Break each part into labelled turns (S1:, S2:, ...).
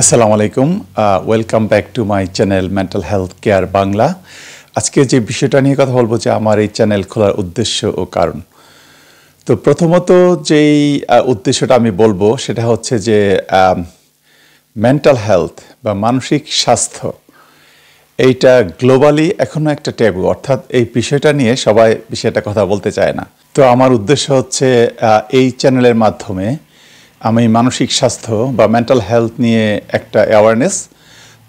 S1: আসসালামু আলাইকুম welcome back to my channel mental health care Bangla. আজকে যে বিষয়টা নিয়ে কথা বলবো যে আমার এই চ্যানেল খোলার উদ্দেশ্য ও কারণ। তো প্রথমত যেই উদ্দেশ্যটা আমি বলবো সেটা হচ্ছে যে মেন্টাল হেলথ বা মানসিক স্বাস্থ্য এইটা গ্লোবালি এখনও একটা ট্যাবু, অর্থাৎ এই বিষয়টা নিয়ে সবাই বিষয়টা কথা বলতে চায় না। তো আমার উদ্দেশ্য হচ্ছে এই চ্যানেলের মাধ্যমে আমি মানসিক স্বাস্থ্য বা মেন্টাল হেলথ নিয়ে একটা অ্যাওয়ারনেস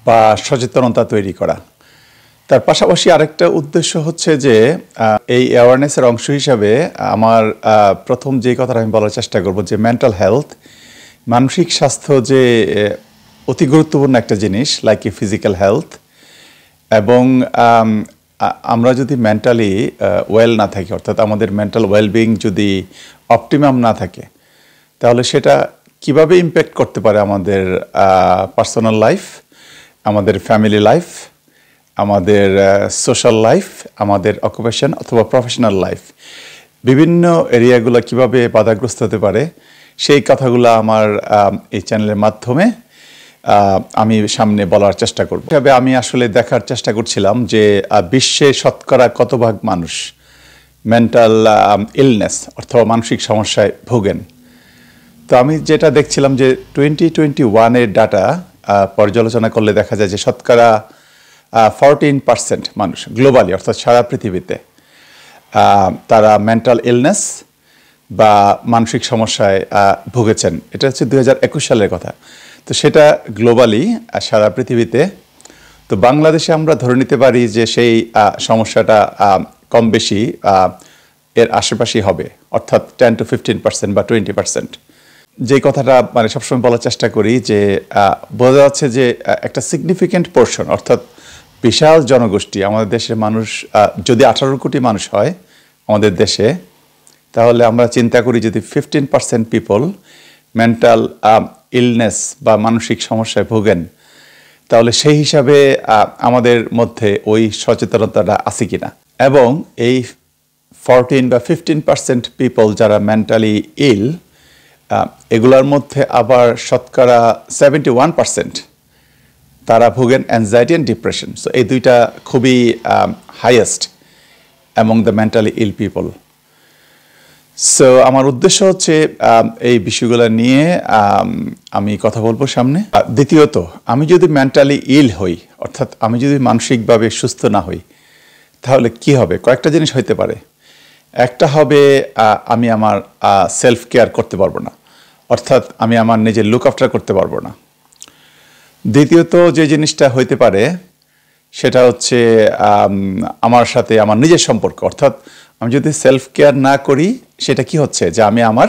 S1: বা সচেতনতা তৈরি করা। তার পাশাপাশি আরেকটা উদ্দেশ্য হচ্ছে যে এই অ্যাওয়ারনেসের অংশ হিসাবে আমার প্রথম যে কথাটা আমি বলার চেষ্টা করব যে মেন্টাল হেলথ, মানসিক স্বাস্থ্য যে অতি গুরুত্বপূর্ণ একটা জিনিস লাইক এ ফিজিক্যাল হেলথ, এবং আমরা যদি মেন্টালি ওয়েল না থাকি, অর্থাৎ আমাদের মেন্টাল ওয়েলবিং যদি অপটিমাম না থাকে, তাহলে সেটা কিভাবে ইম্প্যাক্ট করতে পারে আমাদের পার্সোনাল লাইফ, আমাদের ফ্যামিলি লাইফ, আমাদের সোশ্যাল লাইফ, আমাদের অকুপেশন অথবা প্রফেশনাল লাইফ, বিভিন্ন এরিয়াগুলো কিভাবে বাধাগ্রস্ত হতে পারে সেই কথাগুলো আমার এই চ্যানেলের মাধ্যমে আমি সামনে বলার চেষ্টা করব। তবে আমি আসলে দেখার চেষ্টা করছিলাম যে বিশ্বে শতকরা কত ভাগ মানুষ মেন্টাল ইলনেস অথবা মানসিক সমস্যায় ভোগেন। তো আমি যেটা দেখছিলাম যে 2021-এর ডাটা পর্যালোচনা করলে দেখা যায় যে শতকরা 14% মানুষ গ্লোবালি, অর্থাৎ সারা পৃথিবীতে তারা মেন্টাল ইলনেস বা মানসিক সমস্যায় ভুগেছেন। এটা হচ্ছে 2021 সালের কথা। তো সেটা গ্লোবালি সারা পৃথিবীতে। তো বাংলাদেশে আমরা ধরে নিতে পারি যে সেই সমস্যাটা কম বেশি এর আশেপাশেই হবে, অর্থাৎ 10 to 15% বা 20%। যে কথাটা মানে সবসময় বলার চেষ্টা করি যে বোঝা যাচ্ছে যে একটা সিগনিফিক্যান্ট পোর্শন, অর্থাৎ বিশাল জনগোষ্ঠী আমাদের দেশের মানুষ, যদি 18 কোটি মানুষ হয় আমাদের দেশে, তাহলে আমরা চিন্তা করি যদি 15% পিপল মেন্টাল ইলনেস বা মানসিক সমস্যায় ভোগেন, তাহলে সেই হিসাবে আমাদের মধ্যে ওই সচেতনতাটা আছে কিনা। এবং এই 14 বা 15% পিপল যারা মেন্টালি ইল, এগুলোর মধ্যে আবার শতকরা 71% তারা ভোগেন অ্যাংজাইটি অ্যান্ড ডিপ্রেশন। সো এই দুইটা খুবই highest among the mentally ill people. So আমার উদ্দেশ্য হচ্ছে এই বিষয়গুলো নিয়ে আমি কথা বলবো সামনে। দ্বিতীয়ত, আমি যদি মেন্টালি ইল হই, অর্থাৎ আমি যদি মানসিকভাবে সুস্থ না হই, তাহলে কি হবে? কয়েকটা জিনিস হইতে পারে। একটা হবে আমি আমার সেলফ কেয়ার করতে পারবো না, অর্থাৎ আমি আমার নিজের লুক আফটার করতে পারবো না। দ্বিতীয়ত যে জিনিসটা হইতে পারে সেটা হচ্ছে আমার সাথে আমার নিজের সম্পর্ক, অর্থাৎ আমি যদি সেলফ কেয়ার না করি সেটা কি হচ্ছে যে আমি আমার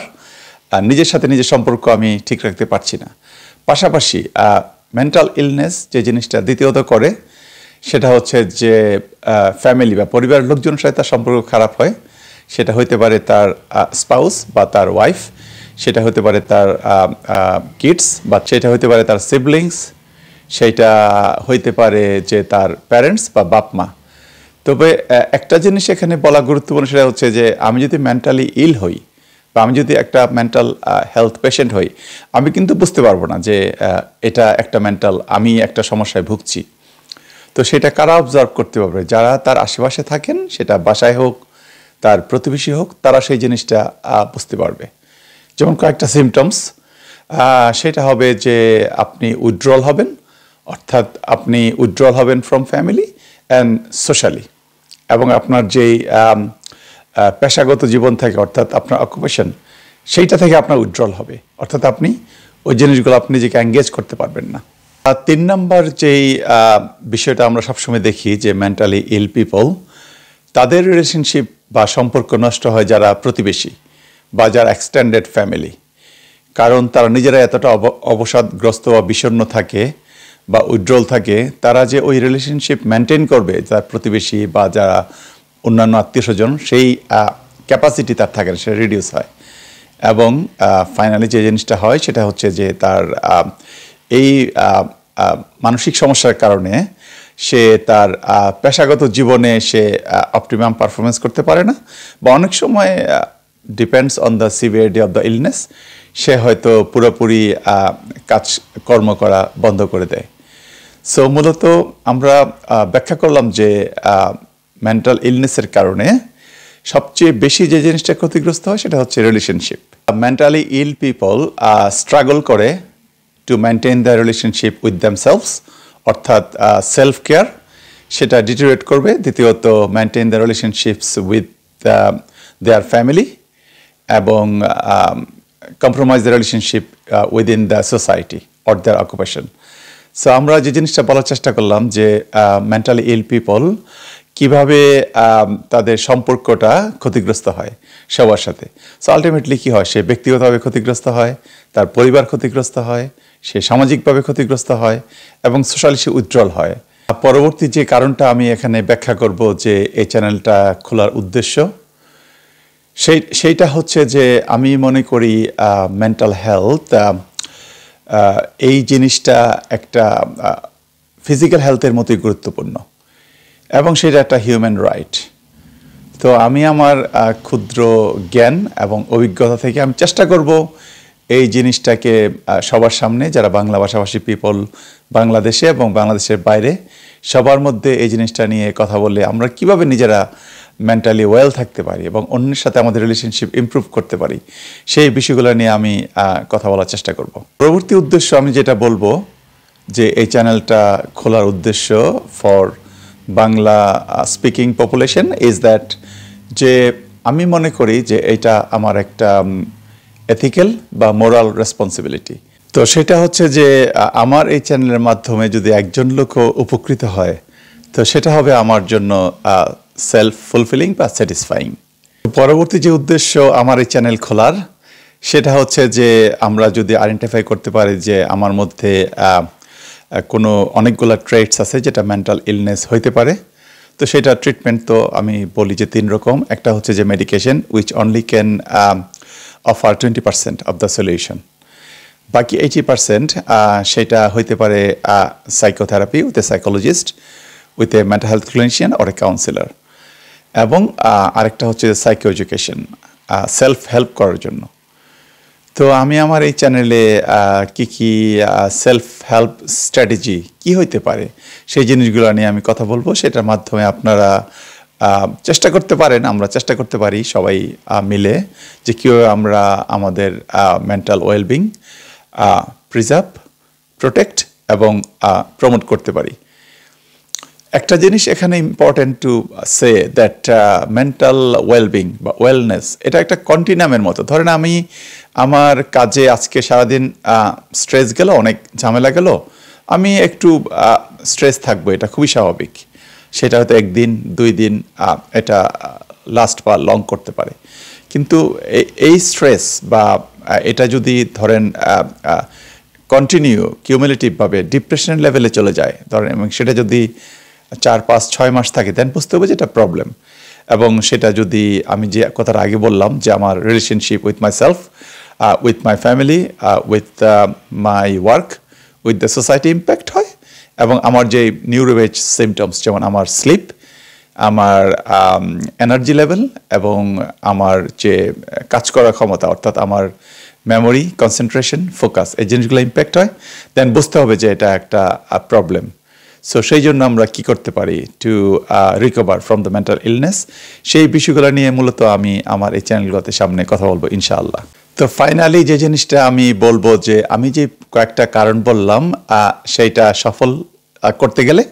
S1: নিজের সাথে নিজের সম্পর্ক আমি ঠিক রাখতে পারছি না। পাশাপাশি মেন্টাল ইলনেস যে জিনিসটা দ্বিতীয়ত করে সেটা হচ্ছে যে ফ্যামিলি বা পরিবারের লোকজনের সাথে তার সম্পর্ক খারাপ হয়। সেটা হইতে পারে তার স্পাউস বা তার ওয়াইফ, সেটা হতে পারে তার কিডস, বা সেটা হতে পারে তার সিবলিংস, সেইটা হইতে পারে যে তার প্যারেন্টস বা বাপ মা। তবে একটা জিনিস এখানে বলা গুরুত্বপূর্ণ, সেটা হচ্ছে যে আমি যদি মেন্টালি ইল হই বা আমি যদি একটা মেন্টাল হেলথ পেশেন্ট হই, আমি কিন্তু বুঝতে পারবো না যে এটা একটা মেন্টাল, আমি একটা সমস্যায় ভুগছি। তো সেটা কারা অবজার্ভ করতে পারবে? যারা তার আশেপাশে থাকেন, সেটা বাসায় হোক, তার প্রতিবেশী হোক, তারা সেই জিনিসটা বুঝতে পারবে। যেমন কয়েকটা সিমটমস, সেটা হবে যে আপনি উইথড্রল হবেন, অর্থাৎ আপনি উইথড্রল হবেন ফ্রম ফ্যামিলি অ্যান্ড সোশ্যালি, এবং আপনার যেই পেশাগত জীবন থাকে, অর্থাৎ আপনার অকুপেশন, সেইটা থেকে আপনার উইথড্রল হবে, অর্থাৎ আপনি ওই জিনিসগুলো আপনি নিজেকে এঙ্গেজ করতে পারবেন না। আর 3 নম্বর যেই বিষয়টা আমরা সবসময় দেখি যে মেন্টালি ইল পিপল, তাদের রিলেশনশিপ বা সম্পর্ক নষ্ট হয় যারা প্রতিবেশী বা যারা এক্সটেন্ডেড ফ্যামিলি, কারণ তারা নিজেরা এতটা অবসাদগ্রস্ত বা বিষণ্ণ থাকে বা উইথড্রল থাকে, তারা যে ওই রিলেশনশিপ মেনটেন করবে যার প্রতিবেশী বা যারা অন্যান্য আত্মীয় স্বজন, সেই ক্যাপাসিটি তার থাকে না, সেটা রিডিউস হয়। এবং ফাইনালি যে জিনিসটা হয় সেটা হচ্ছে যে তার এই মানসিক সমস্যার কারণে সে তার পেশাগত জীবনে সে অপটিমাম পারফরমেন্স করতে পারে না, বা অনেক সময় depends on the severity of the illness, সে হয়তো পুরোপুরি কাজকর্ম করা বন্ধ করে দেয়। সো মূলত আমরা ব্যাখ্যা করলাম যে মেন্টাল ইলনেসের কারণে সবচেয়ে বেশি যে জিনিসটা ক্ষতিগ্রস্ত হয় সেটা হচ্ছে relationship. Mentally ill people struggle করে to maintain the relationship with themselves, অর্থাৎ সেলফ কেয়ার সেটা ডিটেরিয়েট করবে। দ্বিতীয়ত maintain the relationships with their family, এবং compromise the relationship within the society or their occupation. So আমরা যে জিনিসটা বলার চেষ্টা করলাম যে মেন্টালি ইল পিপল কীভাবে তাদের সম্পর্কটা ক্ষতিগ্রস্ত হয় সবার সাথে। সো আলটিমেটলি কী হয়, সে ব্যক্তিগতভাবে ক্ষতিগ্রস্ত হয়, তার পরিবার ক্ষতিগ্রস্ত হয়, সে সামাজিকভাবে ক্ষতিগ্রস্ত হয় এবং সোশ্যালি সে উইথড্রল হয়। পরবর্তী যে কারণটা আমি এখানে ব্যাখ্যা করব যে এই চ্যানেলটা খোলার উদ্দেশ্য, সেইটা হচ্ছে যে আমি মনে করি মেন্টাল হেলথ এই জিনিসটা একটা ফিজিক্যাল হেলথের মতোই গুরুত্বপূর্ণ এবং সেটা একটা হিউম্যান রাইট। তো আমি আমার ক্ষুদ্র জ্ঞান এবং অভিজ্ঞতা থেকে আমি চেষ্টা করব এই জিনিসটাকে সবার সামনে, যারা বাংলা ভাষাভাষী পিপল বাংলাদেশে এবং বাংলাদেশের বাইরে সবার মধ্যে এই জিনিসটা নিয়ে কথা বললে আমরা কিভাবে নিজেরা মেন্টালি ওয়েল থাকতে পারি এবং অন্যের সাথে আমাদের রিলেশনশিপ ইমপ্রুভ করতে পারি, সেই বিষয়গুলো নিয়ে আমি কথা বলার চেষ্টা করব। পরবর্তী উদ্দেশ্য আমি যেটা বলবো যে এই চ্যানেলটা খোলার উদ্দেশ্য for Bangla speaking population is that, যে আমি মনে করি যে এটা আমার একটা এথিক্যাল বা মোরাল রেসপন্সিবিলিটি। তো সেটা হচ্ছে যে আমার এই চ্যানেলের মাধ্যমে যদি একজন লোকও উপকৃত হয় তো সেটা হবে আমার জন্য সেলফ ফুলফিলিং বা স্যাটিসফাইং। পরবর্তী যে উদ্দেশ্য আমার এই চ্যানেল খোলার সেটা হচ্ছে যে আমরা যদি আইডেন্টিফাই করতে পারি যে আমার মধ্যে কোনো অনেকগুলো ট্রেটস আছে যেটা মেন্টাল ইলনেস হইতে পারে, তো সেটা ট্রিটমেন্ট তো আমি বলি যে 3 রকম। একটা হচ্ছে যে medication which only can offer 20% of the solution, বাকি 80% সেটা হইতে পারে psychotherapy with a psychologist, with a mental health clinician or a councillor, এবং আরেকটা হচ্ছে সাইকো এডুকেশন, সেলফ হেল্প করার জন্য। তো আমি আমার এই চ্যানেলে কি কি সেলফ হেল্প স্ট্র্যাটেজি কি হইতে পারে সেই জিনিসগুলো নিয়ে আমি কথা বলবো। সেটার মাধ্যমে আপনারা চেষ্টা করতে পারেন, আমরা চেষ্টা করতে পারি সবাই মিলে যে কীভাবে আমরা আমাদের মেন্টাল ওয়েলবিং প্রিজার্ভ, প্রোটেক্ট এবং প্রমোট করতে পারি। একটা জিনিস এখানে important to say that mental wellbeing বা ওয়েলনেস এটা একটা কন্টিনিউমের মতো। ধরেন আমি আমার কাজে আজকে সারাদিন স্ট্রেস গেল, অনেক ঝামেলা গেল, আমি একটু স্ট্রেস থাকবো, এটা খুবই স্বাভাবিক। সেটা হয়তো 1 দিন 2 দিন এটা লাস্ট বা লং করতে পারে, কিন্তু এই স্ট্রেস বা এটা যদি ধরেন কন্টিনিউ কিউমুলেটিভভাবে ডিপ্রেশন লেভেলে চলে যায় ধরেন, এবং সেটা যদি 4, 5, 6 মাস থাকে, দেন বুঝতে হবে যে এটা প্রবলেম। এবং সেটা যদি আমি যে কথাটা আগে বললাম যে আমার relationship with my self, with my family, with my work, with the society impact হয়, এবং আমার যে নিউরোবেজ সিমটমস যেমন আমার স্লিপ, আমার এনার্জি লেভেল এবং আমার যে কাজ করার ক্ষমতা অর্থাৎ আমার মেমোরি, কনসেন্ট্রেশন, ফোকাস, এই জিনিসগুলো ইম্প্যাক্ট হয়, দেন বুঝতে হবে যে এটা একটা প্রবলেম। সো সেই জন্য আমরা কি করতে পারি to recover from the mental illness, সেই বিষয়গুলো নিয়ে মূলত আমি আমার এই চ্যানেলগুলোতে সামনে কথা বলবো ইনশাআল্লাহ। তো ফাইনালি যে জিনিসটা আমি বলবো যে আমি যে কয়েকটা কারণ বললাম সেইটা সফল করতে গেলে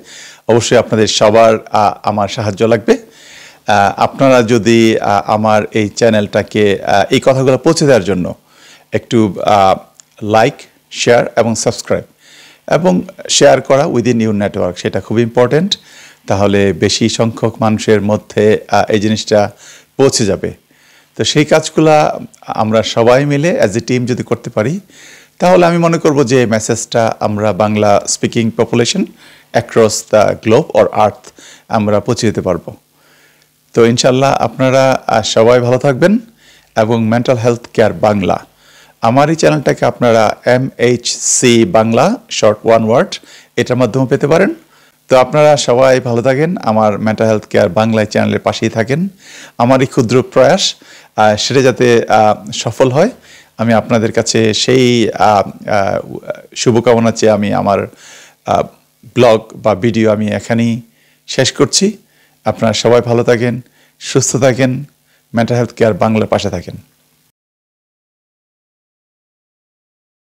S1: অবশ্যই আপনাদের সবার আমার সাহায্য লাগবে। আপনারা যদি আমার এই চ্যানেলটাকে এই কথাগুলো পৌঁছে দেওয়ার জন্য একটু লাইক, শেয়ার এবং সাবস্ক্রাইব এবং শেয়ার করা উইদিন ইউর নেটওয়ার্ক, সেটা খুব ইম্পর্ট্যান্ট। তাহলে বেশি সংখ্যক মানুষের মধ্যে এই জিনিসটা পৌঁছে যাবে। তো সেই কাজগুলো আমরা সবাই মিলে অ্যাজ এ টিম যদি করতে পারি তাহলে আমি মনে করব যে মেসেজটা আমরা Bangla speaking population across the globe or earth আমরা পৌঁছে দিতে পারবো। তো ইনশাল্লাহ আপনারা সবাই ভালো থাকবেন এবং মেন্টাল হেলথ কেয়ার বাংলা আমার এই চ্যানেলটাকে আপনারা MHC বাংলা শর্ট 1 ওয়ার্ড এটার মাধ্যমে পেতে পারেন। তো আপনারা সবাই ভালো থাকেন, আমার মেন্টাল হেলথ কেয়ার বাংলা চ্যানেলের পাশেই থাকেন। আমার এই ক্ষুদ্র প্রয়াস সেটা যাতে সফল হয় আমি আপনাদের কাছে সেই শুভকামনা চেয়ে আমি আমার ব্লগ বা ভিডিও আমি এখানেই শেষ করছি। আপনারা সবাই ভালো থাকেন, সুস্থ থাকেন, মেন্টাল হেলথ কেয়ার বাংলার পাশে থাকেন।